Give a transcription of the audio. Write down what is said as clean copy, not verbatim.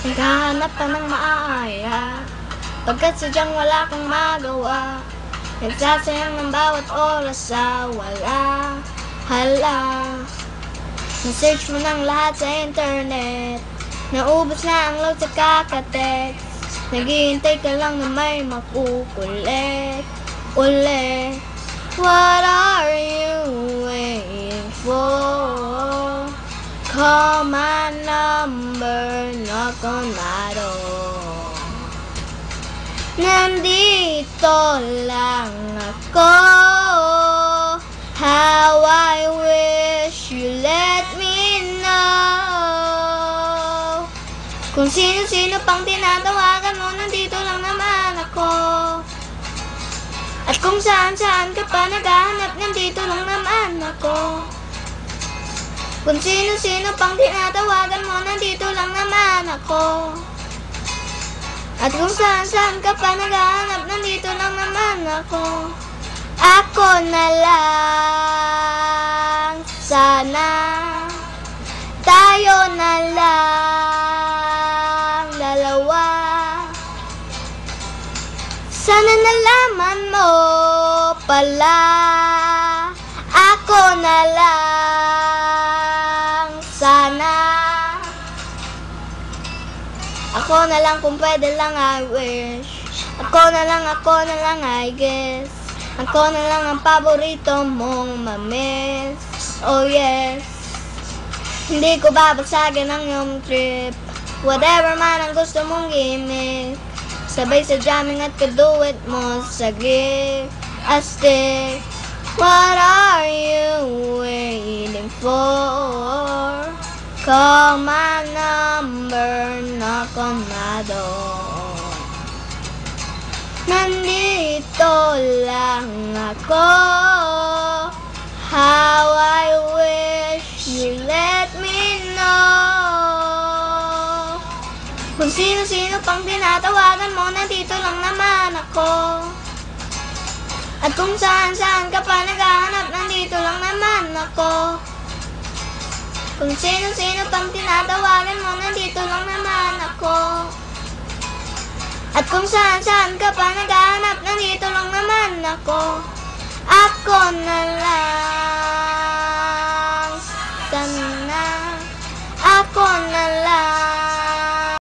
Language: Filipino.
Naghahanap ka ng maaya, pagkat sadyang wala kang magawa. Nagsasayang ng bawat oras sa wala. Hala, na-search mo ng lahat sa internet, naubos na ang load sa kakatext. Naghihintay ka lang na may makukulit ulit. What are you waiting for? Call my number, knock on my door. Nandito lang ako. How I wish you let me know. Kung sino-sino pang tinatawagan mo, nandito lang naman ako. At kung saan-saan ka pa naghahanap, nandito lang naman ako. Kung sino-sino pang tinatawagan mo, nandito lang naman ako. At kung saan-saan ka pa naghahanap, nandito lang naman ako. Ako na lang, sana tayo na lang dalawa. Sana nalaman mo pala, ako na lang, sana. Ako na lang kung pwede lang, I wish. Ako na lang, I guess. Ako na lang ang paborito mong mamiss. Oh yes. Hindi ko babagsagan ang iyong trip. Whatever man ang gusto mong gimmick. Sabay sa jamming at kaduet mo sa gig. Astig. What are you waiting for? Call my number, knock on my door. Nandito lang ako. How I wish you let me know. Kung sino-sino pang tinatawagan mo, nandito lang naman ako. At kung saan-saan ka pa naghahanap, nandito lang naman ako. Kung sino-sino pang tinatawagan mo, nandito lang naman ako. At kung saan-saan ka pa naghahanap, nandito lang naman ako. Ako na lang.